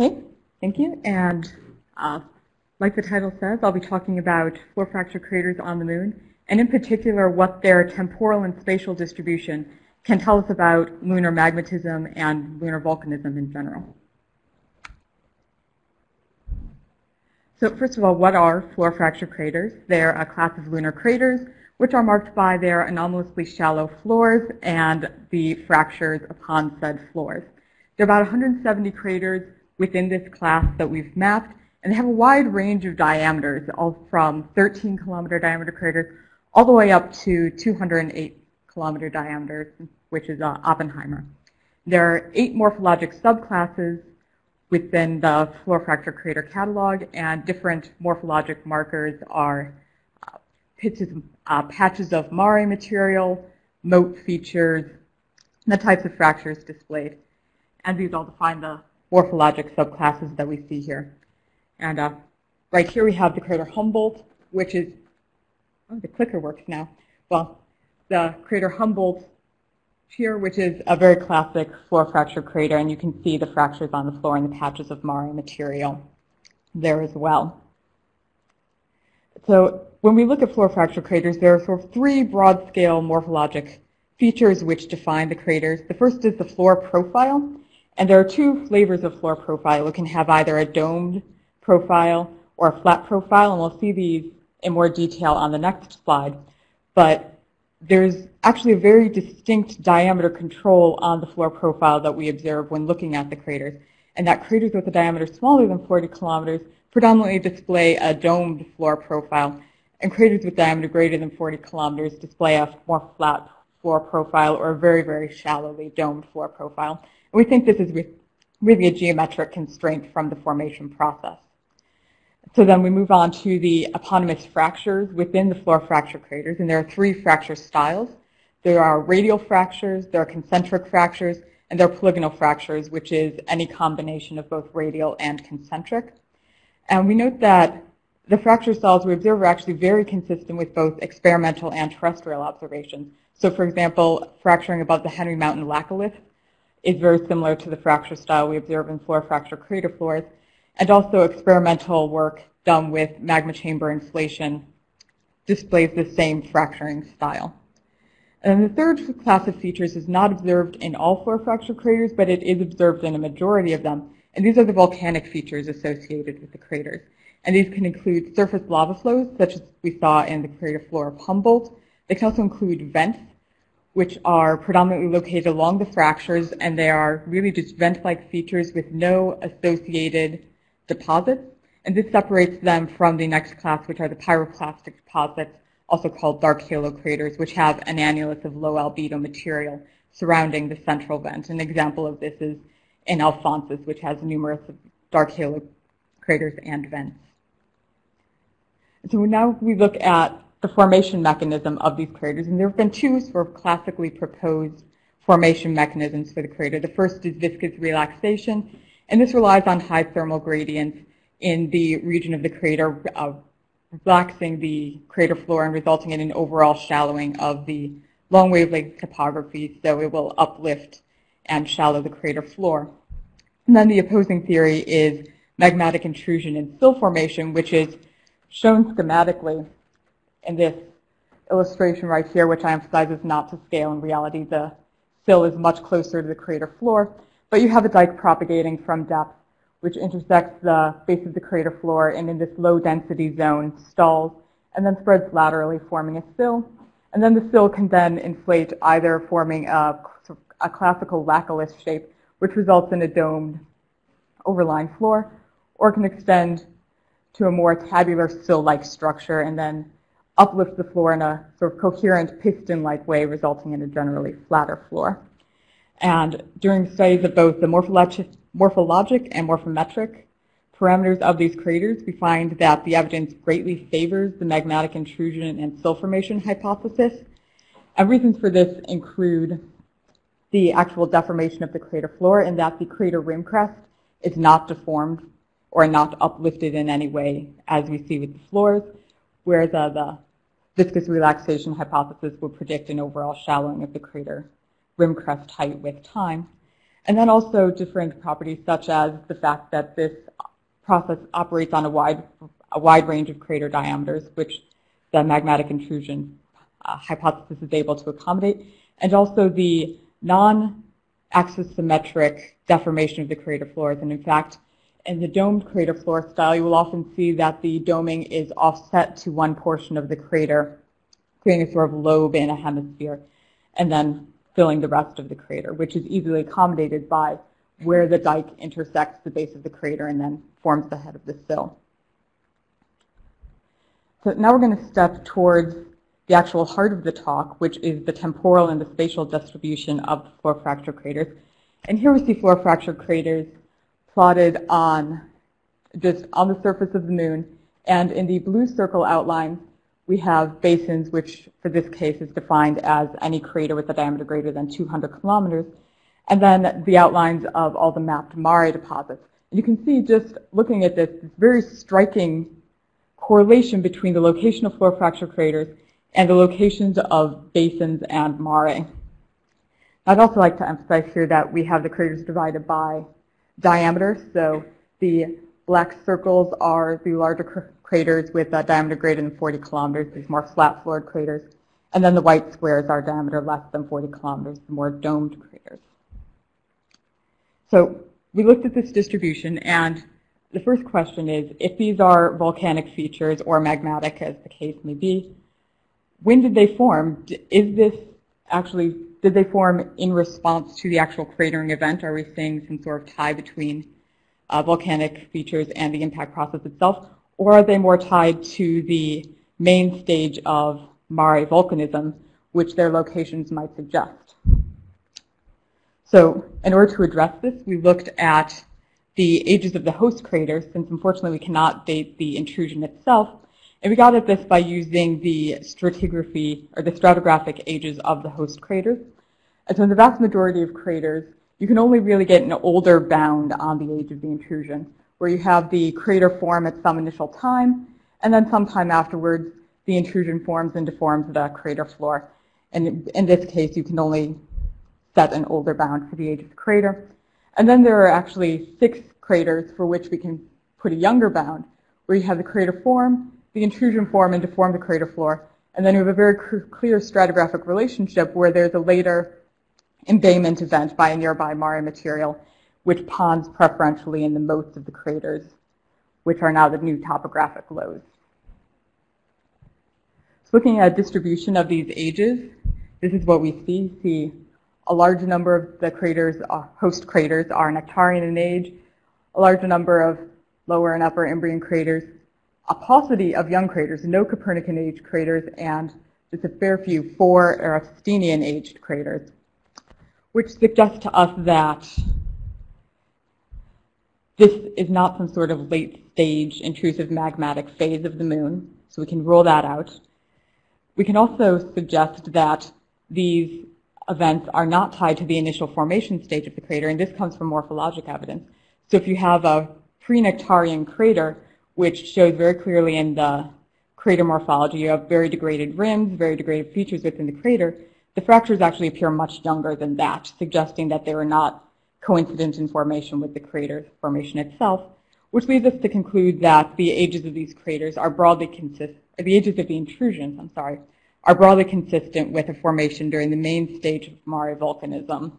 Okay, thank you. And like the title says, I'll be talking about floor fracture craters on the moon, and in particular what their temporal and spatial distribution can tell us about lunar magmatism and lunar volcanism in general. So first of all, what are floor fracture craters? They're a class of lunar craters which are marked by their anomalously shallow floors and the fractures upon said floors. There are about 170 craters within this class that we've mapped, and they have a wide range of diameters, all from 13-kilometer diameter craters all the way up to 208-kilometer diameters, which is Oppenheimer. There are 8 morphologic subclasses within the floor fracture crater catalog, and different morphologic markers are patches of mare material, moat features, and the types of fractures displayed. And these all define the morphologic subclasses that we see here. And right here we have the crater Humboldt, which is, oh, the clicker works now. Well, the crater Humboldt here, which is a very classic floor fracture crater, and you can see the fractures on the floor and the patches of mare material there as well. So when we look at floor fracture craters, there are sort of 3 broad-scale morphologic features which define the craters. The first is the floor profile, and there are 2 flavors of floor profile. It can have either a domed profile or a flat profile, and we'll see these in more detail on the next slide. But there's actually a very distinct diameter control on the floor profile that we observe when looking at the craters, and that craters with a diameter smaller than 40 kilometers predominantly display a domed floor profile, and craters with diameter greater than 40 kilometers display a more flat floor profile or a very, very shallowly domed floor profile. And we think this is really a geometric constraint from the formation process. So then we move on to the eponymous fractures within the floor fracture craters, and there are 3 fracture styles. There are radial fractures, there are concentric fractures, and there are polygonal fractures, which is any combination of both radial and concentric. And we note that the fracture styles we observe are actually very consistent with both experimental and terrestrial observations. So for example, fracturing above the Henry Mountain laccolith is very similar to the fracture style we observe in floor fracture crater floors, and also experimental work done with magma chamber inflation displays the same fracturing style. And the third class of features is not observed in all floor fracture craters, but it is observed in a majority of them. And these are the volcanic features associated with the craters. And these can include surface lava flows, such as we saw in the crater floor of Humboldt. They can also include vents, which are predominantly located along the fractures, and they are really just vent-like features with no associated deposits. And this separates them from the next class, which are the pyroclastic deposits, also called dark halo craters, which have an annulus of low albedo material surrounding the central vent. An example of this is in Alphonsus, which has numerous dark halo craters and vents. So now we look at the formation mechanism of these craters, and there have been 2 sort of classically proposed formation mechanisms for the crater. The first is viscous relaxation, and this relies on high thermal gradients in the region of the crater, relaxing the crater floor and resulting in an overall shallowing of the long wavelength topography, so it will uplift and shallow the crater floor. And then the opposing theory is magmatic intrusion and sill formation, which is shown schematically in this illustration right here, which I emphasize is not to scale. In reality, the sill is much closer to the crater floor, but you have a dike propagating from depth, which intersects the base of the crater floor and in this low density zone stalls and then spreads laterally, forming a sill. And then the sill can then inflate, either forming a classical laccolith shape, which results in a domed overlying floor, or can extend to a more tabular sill-like structure and then uplift the floor in a sort of coherent piston-like way, resulting in a generally flatter floor. And during studies of both the morphologic and morphometric parameters of these craters, we find that the evidence greatly favors the magmatic intrusion and sill formation hypothesis. And reasons for this include the actual deformation of the crater floor, in that the crater rim crest is not deformed or not uplifted in any way, as we see with the floors, whereas the viscous relaxation hypothesis would predict an overall shallowing of the crater rim crest height with time. And then also different properties such as the fact that this process operates on a wide range of crater diameters, which the magmatic intrusion hypothesis is able to accommodate, and also the non-axisymmetric deformation of the crater floors. And in fact, in the domed crater floor style, you will often see that the doming is offset to one portion of the crater, creating a sort of lobe in a hemisphere, and then filling the rest of the crater, which is easily accommodated by where the dike intersects the base of the crater and then forms the head of the sill. So now we're going to step towards the actual heart of the talk, which is the temporal and the spatial distribution of the floor fracture craters. And here we see floor fracture craters plotted just on the surface of the moon. And in the blue circle outline, we have basins, which for this case is defined as any crater with a diameter greater than 200 kilometers. And then the outlines of all the mapped mare deposits. And you can see, just looking at this very striking correlation between the location of floor fracture craters and the locations of basins and mare. I'd also like to emphasize here that we have the craters divided by diameter. So the black circles are the larger craters with a diameter greater than 40 kilometers, these more flat-floored craters. And then the white squares are diameter less than 40 kilometers, the more domed craters. So we looked at this distribution, and the first question is, if these are volcanic features or magmatic, as the case may be, when did they form? Did they form in response to the actual cratering event? Are we seeing some sort of tie between volcanic features and the impact process itself? Or are they more tied to the main stage of mare volcanism, which their locations might suggest? So in order to address this, we looked at the ages of the host craters, since unfortunately we cannot date the intrusion itself. And we got at this by using the stratigraphy, or the stratigraphic ages of the host craters. And so in the vast majority of craters, you can only really get an older bound on the age of the intrusion, where you have the crater form at some initial time, and then sometime afterwards, the intrusion forms and deforms the crater floor. And in this case, you can only set an older bound for the age of the crater. And then there are actually 6 craters for which we can put a younger bound, where you have the crater form, the intrusion form, and deform the crater floor. And then you have a very clear stratigraphic relationship where there's a later embayment event by a nearby mare material, which ponds preferentially in the moats of the craters, which are now the new topographic lows. So looking at distribution of these ages, this is what we see. See a large number of the craters, host craters, are Nectarian in age, a large number of lower and upper Imbrian craters, a paucity of young craters, no Copernican age craters, and just a fair few 4 Eratosthenian aged craters, which suggests to us that this is not some sort of late stage intrusive magmatic phase of the moon, so we can rule that out. We can also suggest that these events are not tied to the initial formation stage of the crater, and this comes from morphologic evidence. So if you have a pre-Nectarian crater, which shows very clearly in the crater morphology, you have very degraded rims, very degraded features within the crater, the fractures actually appear much younger than that, suggesting that they were not coincident in formation with the crater formation itself, which leads us to conclude that the ages of these craters are broadly consistent, the ages of the intrusions, are broadly consistent with a formation during the main stage of mare volcanism,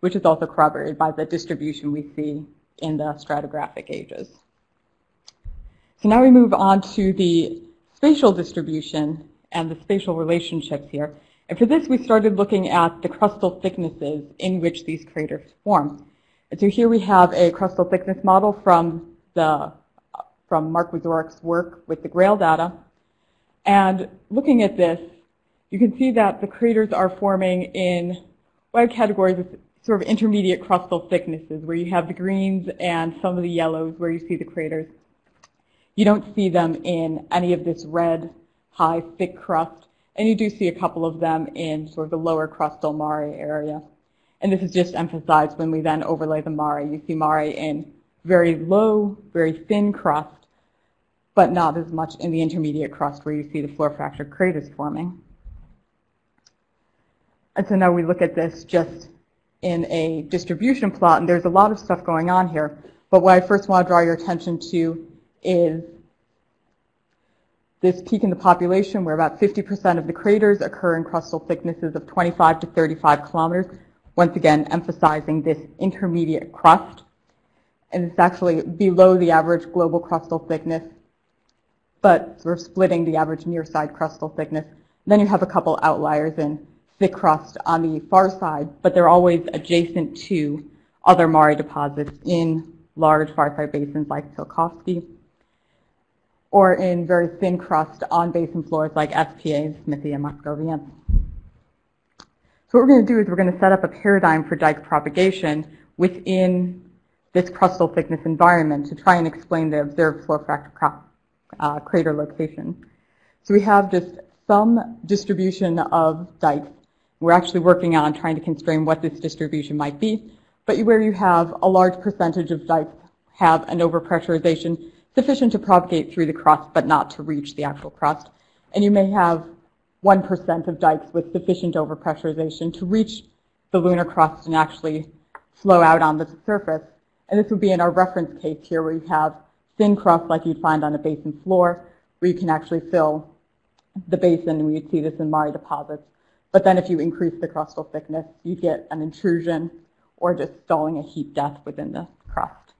which is also corroborated by the distribution we see in the stratigraphic ages. So now we move on to the spatial distribution and the spatial relationships here. And for this, we started looking at the crustal thicknesses in which these craters form. And so here we have a crustal thickness model from Mark Jozwiak's work with the Grail data. And looking at this, you can see that the craters are forming in wide categories with sort of intermediate crustal thicknesses, where you have the greens and some of the yellows where you see the craters. You don't see them in any of this red, high, thick crust, and you do see a couple of them in sort of the lower crustal mare area. And this is just emphasized when we then overlay the mare. You see mare in very low, very thin crust, but not as much in the intermediate crust where you see the floor fracture craters forming. And so now we look at this just in a distribution plot, and there's a lot of stuff going on here. But what I first want to draw your attention to is this peak in the population where about 50% of the craters occur in crustal thicknesses of 25 to 35 kilometers, once again emphasizing this intermediate crust. And it's actually below the average global crustal thickness, but we're splitting the average near-side crustal thickness. Then you have a couple outliers in thick crust on the far side, but they're always adjacent to other Mare deposits in large far-side basins like Tsiolkovsky, or in very thin crust on basin floors like SPA, Smithy, and Moscovian. So what we're going to do is we're going to set up a paradigm for dike propagation within this crustal thickness environment to try and explain the observed floor fracture crater location. So we have just some distribution of dikes. We're actually working on trying to constrain what this distribution might be, but where you have a large percentage of dikes have an overpressurization sufficient to propagate through the crust but not to reach the actual crust. And you may have 1% of dikes with sufficient overpressurization to reach the lunar crust and actually flow out on the surface. And this would be in our reference case here where you have thin crust like you'd find on a basin floor, where you can actually fill the basin, and we'd see this in Mare deposits. But then if you increase the crustal thickness, you get an intrusion or just stalling a heat death within the crust.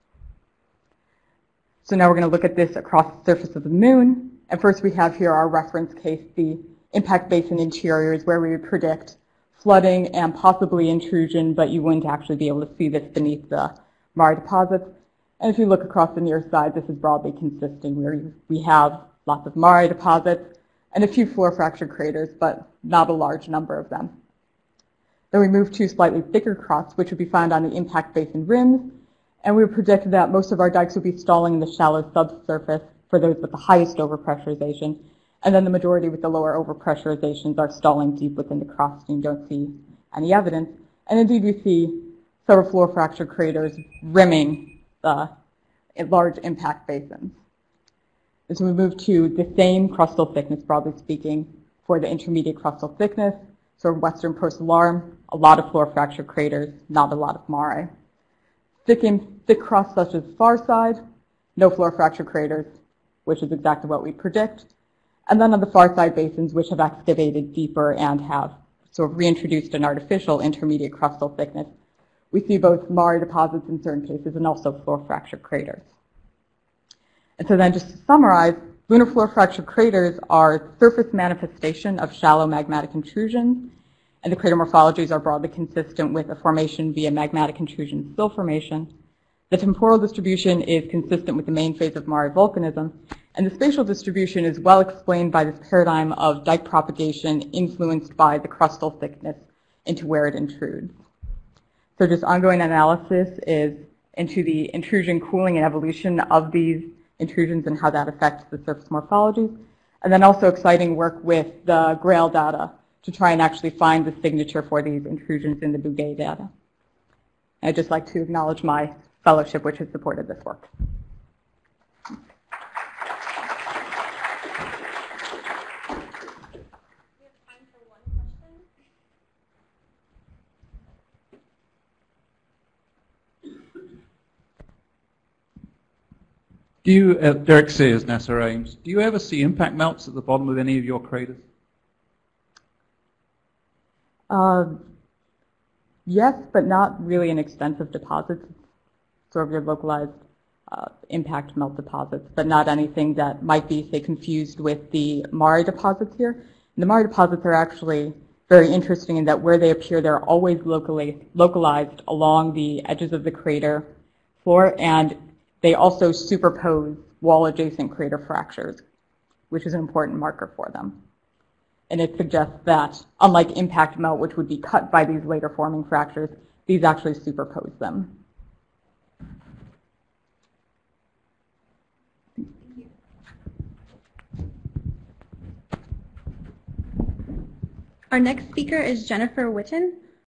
So now we're going to look at this across the surface of the moon. And first we have here our reference case, the impact basin interiors, where we would predict flooding and possibly intrusion, but you wouldn't actually be able to see this beneath the Mare deposits. And if you look across the near side, this is broadly consistent, where we have lots of Mare deposits and a few floor fracture craters, but not a large number of them. Then we move to slightly thicker crusts, which would be found on the impact basin rims, and we would predict that most of our dikes would be stalling in the shallow subsurface for those with the highest overpressurization, and then the majority with the lower overpressurizations are stalling deep within the crust, and you don't see any evidence. And indeed, we see several floor fracture craters rimming the large impact basins. As we move to the same crustal thickness, broadly speaking, for the intermediate crustal thickness, so western procellarum, a lot of floor fracture craters, not a lot of Mare. Thick crust such as far side, no floor fracture craters, which is exactly what we predict. And then on the far side basins, which have excavated deeper and have sort of reintroduced an artificial intermediate crustal thickness, we see both Mare deposits in certain cases and also floor fracture craters. And so then just to summarize, lunar floor fracture craters are surface manifestation of shallow magmatic intrusions, and the crater morphologies are broadly consistent with a formation via magmatic intrusion sill formation. The temporal distribution is consistent with the main phase of Mare volcanism, and the spatial distribution is well explained by this paradigm of dike propagation influenced by the crustal thickness into where it intrudes. So just ongoing analysis is into the intrusion, cooling, and evolution of these intrusions and how that affects the surface morphologies. And then also exciting work with the GRAIL data to try and actually find the signature for these intrusions in the Bouguer data. I'd just like to acknowledge my fellowship, which has supported this work. Do you, Derek Sears, NASA Ames, do you ever see impact melts at the bottom of any of your craters? Yes, but not really in extensive deposits. Sort of your localized impact melt deposits, but not anything that might be, say, confused with the Mare deposits here. And the Mare deposits are actually very interesting in that where they appear, they're always localized along the edges of the crater floor, and they also superpose wall-adjacent crater fractures, which is an important marker for them. And it suggests that, unlike impact melt, which would be cut by these later forming fractures, these actually superpose them. Our next speaker is Jennifer Witten.